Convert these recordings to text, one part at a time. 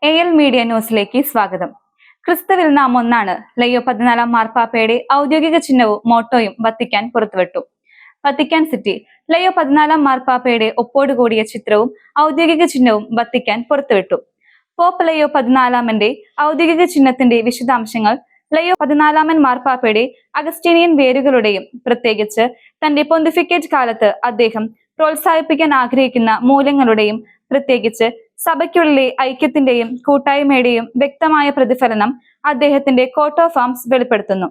AL media ന്യൂസിലേക്ക് സ്വാഗതം. ക്രിസ്തുവിൽ നാം ഒന്നാണ് ലയോ 14 മാർപ്പാപ്പയുടെ ഔദ്യോഗിക ചിഹ്നവും മോട്ടോയും വത്തിക്കാൻ പുറത്തുവിട്ടു. വത്തിക്കാൻ സിറ്റി ലയോ 14 മാർപ്പാപ്പയുടെ ഒപ്പോടുകൂടിയ ചിത്രവും ഔദ്യോഗിക ചിഹ്നവും വത്തിക്കാൻ പുറത്തുവിട്ടു. പോപ്പ് ലയോ 14 ഔദ്യോഗിക ചിഹ്നത്തിന്റെ വിശദാംശങ്ങൾ ലയോ 14 മാർപ്പാപ്പയുടെ അഗസ്റ്റീനിയൻ വേരുകളുടെയും പ്രത്യേകിച്ച് തന്റെ പൊന്തിഫിക്കേറ്റ് കാലത്ത് അദ്ദേഹം പ്രോത്സാഹിപ്പിക്കാൻ ആഗ്രഹിക്കുന്ന മൂല്യങ്ങളുടെയും പ്രത്യേകിച്ച് സഭയ്ക്കുള്ളിലെ ഐക്യത്തിന്റെയും കൂട്ടായ്മയുടെയും വ്യക്തമായ പ്രതിഫലനം അദ്ദേഹത്തിന്റെ കോട്ട് ഓഫ് ആംസ് വെളിപ്പെടുത്തുന്നു.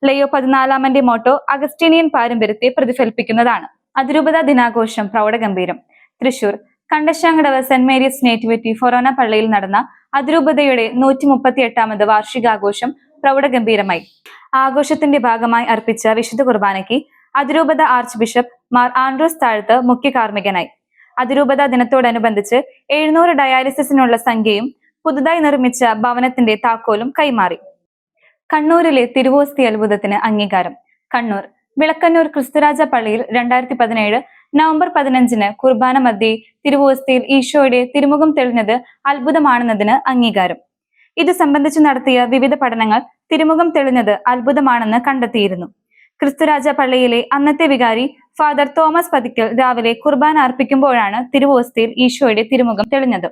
ലയോ 14 മോട്ടോ അഗസ്റ്റീനിയൻ പാരമ്പര്യത്തെ പ്രതിഫലിപ്പിക്കുന്നതാണ്. അതിരൂപത ദിനാഘോഷം പ്രൗഢഗംഭീരം. Thrissur Kandassankadavu saint Mary's nativity forane പള്ളിയിൽ നടന്ന അതിരൂപതയുടെ 138ാമത് വാർഷികാഘോഷം പ്രൗഢഗംഭീരമായി. ആഘോഷത്തിന്റെ ഭാഗമായി അർപ്പിച്ച വിശുദ്ധ കുർബാനയ്ക്ക് അതിരൂപത ആർച്ച് ബിഷപ്പ് മാർ ആൻഡ്രൂസ് താഴത്ത് മുഖ്യ കാർമ്മികനായി. അതിരൂപത ദിനത്തോടനുബന്ധിച്ച് 700 ഡയാലിസിസിനുള്ള സംഖ്യയും പുതുതായി നിർമ്മിച്ച ഭവനത്തിന്റെ താക്കോലും കൈമാറി. കണ്ണൂരിലെ തിരുവോസ്തി അത്ഭുതത്തിന് അംഗീകാരം. കണ്ണൂർ വിളക്കന്നൂർ ക്രിസ്തുരാജ പള്ളിയിൽ 2017 നവംബർ 15 കുർബാന മധ്യേ തിരുവോസ്തിയിൽ ഈശോയുടെ തിരുമുഖം തെളിഞ്ഞത് അത്ഭുതമാണെന്നതിന് അംഗീകാരം. ഇത് സംബന്ധിച്ച് നടത്തിയ വിവിധ പഠനങ്ങൾ തിരുമുഖം തെളിഞ്ഞത് അത്ഭുതമാണെന്ന് കണ്ടെത്തിയിരുന്നു. ക്രിസ്തുരാജ പള്ളിയിലെ അന്നത്തെ വികാരി ഫാദർ തോമസ് പതിക്കൽ രാവിലെ കുർബാന അർപ്പിക്കുമ്പോഴാണ് തിരുവോസ്തിയിൽ ഈശോയുടെ തിരുമുഖം തെളിഞ്ഞത്.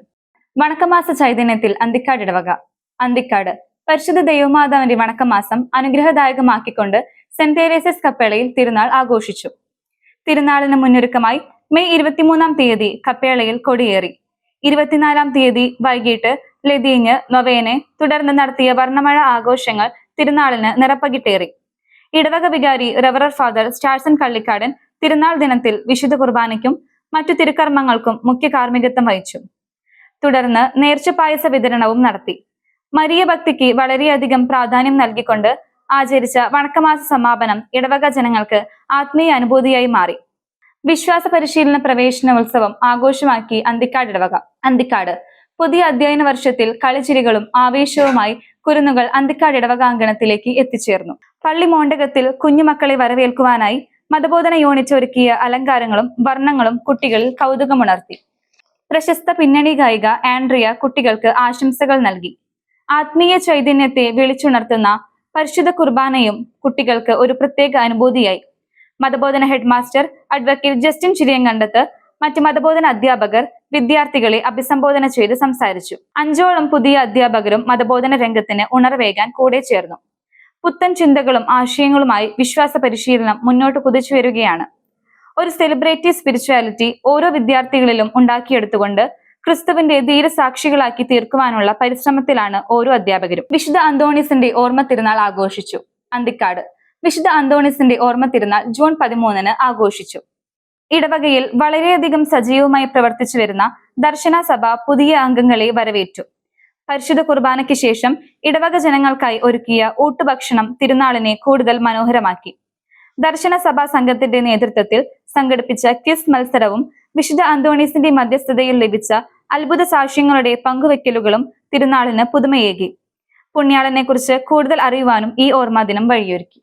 വണക്കമാസ ചൈതന്യത്തിൽ അന്തിക്കാട് ഇടവക. അന്തിക്കാട് പരിശുദ്ധ ദൈവമാതാവിന്റെ വണക്കമാസം അനുഗ്രഹദായകമാക്കിക്കൊണ്ട് സെന്റ് തെരേസസ് കപ്പേളയിൽ തിരുനാൾ ആഘോഷിച്ചു. തിരുനാളിന് മുന്നൊരുക്കമായി മെയ് 23-ാം തീയതി കപ്പേളയിൽ കൊടിയേറി. 24-ാം തീയതി വൈകിട്ട് ലതീഞ്ഞ് നൊവേനെ തുടർന്ന് നടത്തിയ വർണ്ണമഴ ആഘോഷങ്ങൾ തിരുനാളിന് നിറപ്പകിട്ടേറി. ഇടവക വികാരി റവറർ ഫാദർ സ്റ്റാർസൺ കള്ളിക്കാടൻ തിരുനാൾ ദിനത്തിൽ വിശുദ്ധ കുർബാനയ്ക്കും മറ്റു തിരുക്കർമ്മങ്ങൾക്കും മുഖ്യ കാർമ്മികത്വം വഹിച്ചു. തുടർന്ന് നേർച്ച പായസ വിതരണവും നടത്തി. മരിയ ഭക്തിക്ക് വളരെയധികം പ്രാധാന്യം നൽകിക്കൊണ്ട് ആചരിച്ച വണക്കമാസ സമാപനം ഇടവക ജനങ്ങൾക്ക് ആത്മീയ അനുഭൂതിയായി മാറി. വിശ്വാസ പരിശീലന പ്രവേശനോത്സവം ആഘോഷമാക്കി അന്തിക്കാട് ഇടവക. അന്തിക്കാട് പുതിയ അധ്യയന വർഷത്തിൽ കളിച്ചിരികളും ആവേശവുമായി കുരുന്നുകൾ അന്തിക്കാട് ഇടവകാങ്കണത്തിലേക്ക് എത്തിച്ചേർന്നു. പള്ളി മോണ്ടകത്തിൽ കുഞ്ഞുമക്കളെ വരവേൽക്കുവാനായി മതബോധന യൂണിറ്റ് ഒരുക്കിയ അലങ്കാരങ്ങളും വർണ്ണങ്ങളും കുട്ടികളിൽ കൗതുകമുണർത്തി. പ്രശസ്ത പിന്നണി ഗായിക ആൻഡ്രിയ കുട്ടികൾക്ക് ആശംസകൾ നൽകി. ആത്മീയ ചൈതന്യത്തെ വിളിച്ചുണർത്തുന്ന പരിശുദ്ധ കുർബാനയും കുട്ടികൾക്ക് ഒരു പ്രത്യേക അനുഭൂതിയായി. മതബോധന head master advocate Justin Chiriyankandath മറ്റ് മതബോധന അധ്യാപകർ വിദ്യാർത്ഥികളെ അഭിസംബോധന ചെയ്ത് സംസാരിച്ചു. 5ഓളം പുതിയ അധ്യാപകരും മതബോധന രംഗത്തിന് ഉണർവേകാൻ കൂടെ ചേർന്നു. പുത്തൻ ചിന്തകളും ആശയങ്ങളുമായി വിശ്വാസ പരിശീലനം മുന്നോട്ട് കുതിച്ചു വരികയാണ്. ഒരു സെലിബ്രേറ്റീവ് സ്പിരിച്വാലിറ്റി ഓരോ വിദ്യാർത്ഥികളിലും ഉണ്ടാക്കിയെടുത്തുകൊണ്ട് ക്രിസ്തുവിന്റെ ധീരസാക്ഷികളാക്കി തീർക്കുവാനുള്ള പരിശ്രമത്തിലാണ് ഓരോ അധ്യാപകരും. വിശുദ്ധ അന്തോണീസിന്റെ ഓർമ്മ തിരുനാൾ ആഘോഷിച്ചു. അന്തിക്കാട് വിശുദ്ധ അന്തോണീസിന്റെ ഓർമ്മ തിരുനാൾ ജൂൺ 13 ആഘോഷിച്ചു. ഇടവകയിൽ വളരെയധികം സജീവമായി പ്രവർത്തിച്ചു വരുന്ന ദർശന സഭ പുതിയ അംഗങ്ങളെ വരവേറ്റു. പരിശുദ്ധ കുർബാനയ്ക്ക് ശേഷം ഇടവക ജനങ്ങൾക്കായി ഒരുക്കിയ ഊട്ടുഭക്ഷണം തിരുനാളിനെ കൂടുതൽ മനോഹരമാക്കി. ദർശന സഭാ സംഘത്തിന്റെ നേതൃത്വത്തിൽ സംഘടിപ്പിച്ച ക്വിസ് മത്സരവും വിശുദ്ധ അന്തോണീസിന്റെ മധ്യസ്ഥതയിൽ ലഭിച്ച അത്ഭുത സാക്ഷ്യങ്ങളുടെ പങ്കുവെക്കലുകളും തിരുനാളിന് പുതുമയേകി. പുണ്യാളനെ കുറിച്ച് കൂടുതൽ അറിയുവാനും ഈ ഓർമ്മ ദിനം വഴിയൊരുക്കി.